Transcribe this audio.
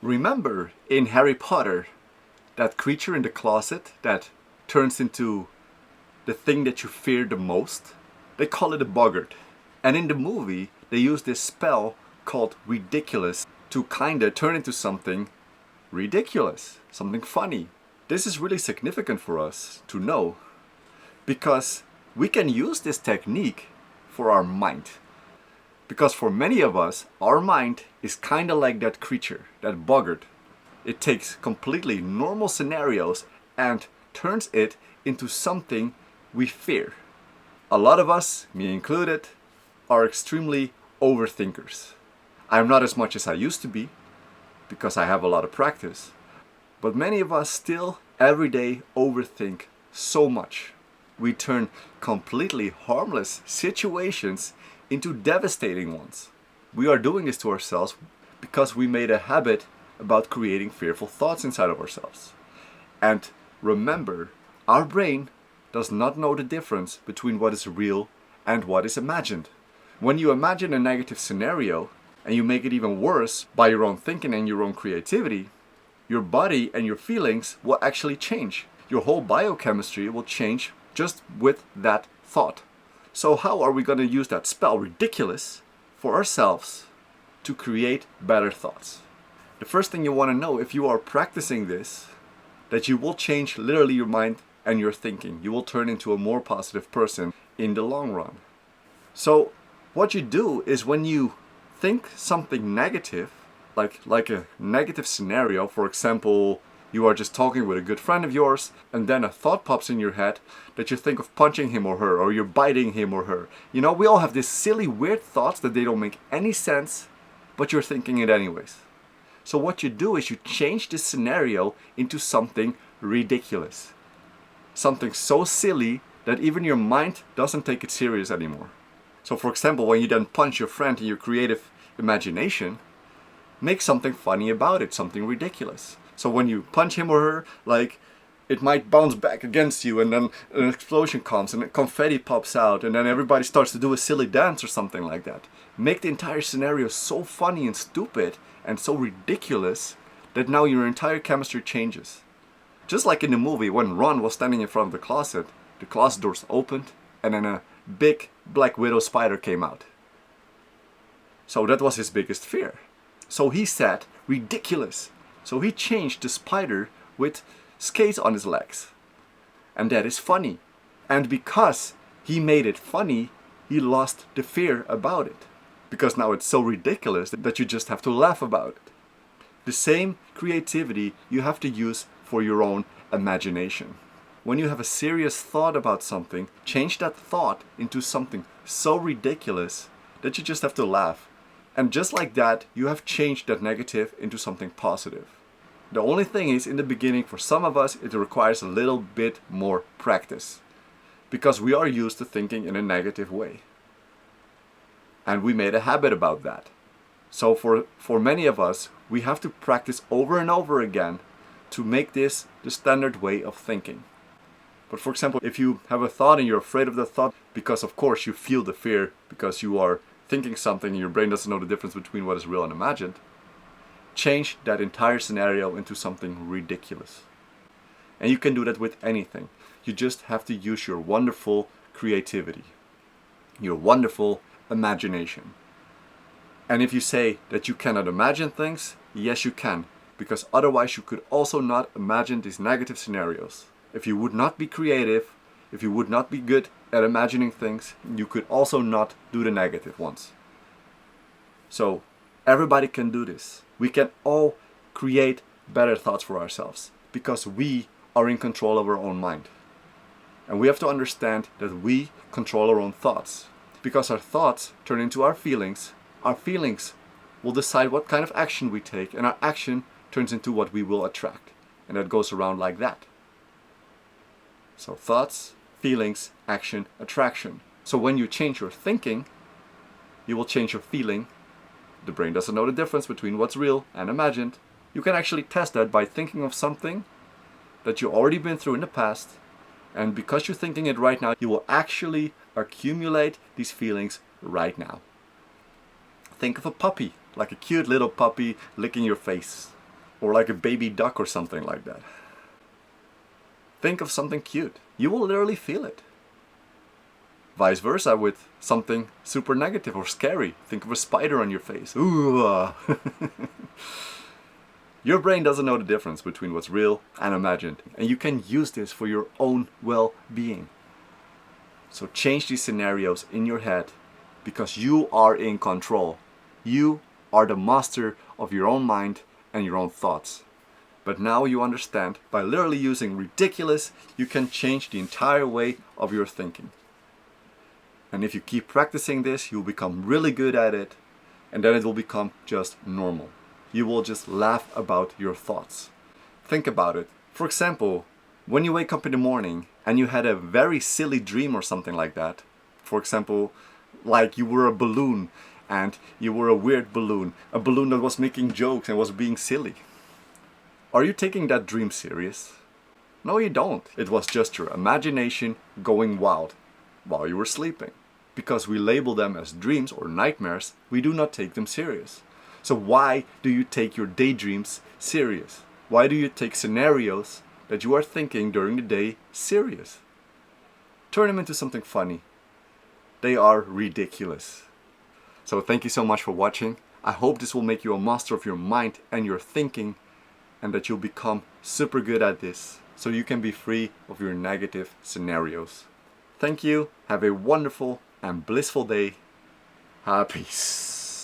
Remember in Harry Potter, that creature in the closet that turns into the thing that you fear the most? They call it a boggart. And in the movie, they use this spell called ridiculous to kinda turn into something ridiculous, something funny. This is really significant for us to know because we can use this technique for our mind. Because for many of us, our mind is kinda like that creature, that boggart. It takes completely normal scenarios and turns it into something we fear. A lot of us, me included, are extremely overthinkers. I'm not as much as I used to be because I have a lot of practice, but many of us still every day overthink so much. We turn completely harmless situations into devastating ones. We are doing this to ourselves because we made a habit about creating fearful thoughts inside of ourselves. And remember, our brain does not know the difference between what is real and what is imagined. When you imagine a negative scenario and you make it even worse by your own thinking and your own creativity, your body and your feelings will actually change. Your whole biochemistry will change just with that thought. So how are we going to use that spell, ridiculous, for ourselves to create better thoughts? The first thing you want to know if you are practicing this, that you will change literally your mind and your thinking. You will turn into a more positive person in the long run. So what you do is when you think something negative, like a negative scenario, for example, you are just talking with a good friend of yours and then a thought pops in your head that you think of punching him or her, or you're biting him or her. You know, we all have these silly, weird thoughts that they don't make any sense, but you're thinking it anyways. So what you do is you change this scenario into something ridiculous. Something so silly that even your mind doesn't take it serious anymore. So for example, when you then punch your friend in your creative imagination, make something funny about it, something ridiculous. So when you punch him or her, like, it might bounce back against you and then an explosion comes and confetti pops out and then everybody starts to do a silly dance or something like that. Make the entire scenario so funny and stupid and so ridiculous that now your entire chemistry changes. Just like in the movie when Ron was standing in front of the closet doors opened and then a big black widow spider came out. So that was his biggest fear. So he said, ridiculous. So he changed the spider with skates on his legs. And that is funny. And because he made it funny, he lost the fear about it. Because now it's so ridiculous that you just have to laugh about it. The same creativity you have to use for your own imagination. When you have a serious thought about something, change that thought into something so ridiculous that you just have to laugh. And just like that, you have changed that negative into something positive. The only thing is, in the beginning, for some of us, it requires a little bit more practice. Because we are used to thinking in a negative way. And we made a habit about that. So for many of us, we have to practice over and over again to make this the standard way of thinking. But for example, if you have a thought and you're afraid of the thought, because of course you feel the fear because you are thinking something and your brain doesn't know the difference between what is real and imagined, change that entire scenario into something ridiculous. And you can do that with anything. You just have to use your wonderful creativity, your wonderful imagination. And if you say that you cannot imagine things, yes you can, because otherwise you could also not imagine these negative scenarios. If you would not be creative, if you would not be good at imagining things, you could also not do the negative ones. So everybody can do this. We can all create better thoughts for ourselves because we are in control of our own mind. And we have to understand that we control our own thoughts. Because our thoughts turn into our feelings will decide what kind of action we take, and our action turns into what we will attract. And that goes around like that. So thoughts, feelings, action, attraction. So when you change your thinking, you will change your feeling. The brain doesn't know the difference between what's real and imagined. You can actually test that by thinking of something that you've already been through in the past, and because you're thinking it right now, you will actually accumulate these feelings right now. Think of a puppy, like a cute little puppy licking your face. or like a baby duck or something like that. Think of something cute. You will literally feel it. Vice versa with something super negative or scary. Think of a spider on your face. Ooh. Your brain doesn't know the difference between what's real and imagined, and you can use this for your own well-being. So change these scenarios in your head because you are in control. You are the master of your own mind and your own thoughts. But now you understand, by literally using ridiculous, you can change the entire way of your thinking. And if you keep practicing this, you'll become really good at it, and then it will become just normal. You will just laugh about your thoughts. Think about it. For example, when you wake up in the morning and you had a very silly dream or something like that, for example, like you were a balloon and you were a weird balloon, a balloon that was making jokes and was being silly. Are you taking that dream serious? No, you don't. It was just your imagination going wild while you were sleeping. Because we label them as dreams or nightmares, we do not take them serious. So why do you take your daydreams serious? Why do you take scenarios that you are thinking during the day serious? Turn them into something funny. They are ridiculous. So thank you so much for watching. I hope this will make you a master of your mind and your thinking, and that you'll become super good at this so you can be free of your negative scenarios. Thank you. Have a wonderful and blissful day. Peace.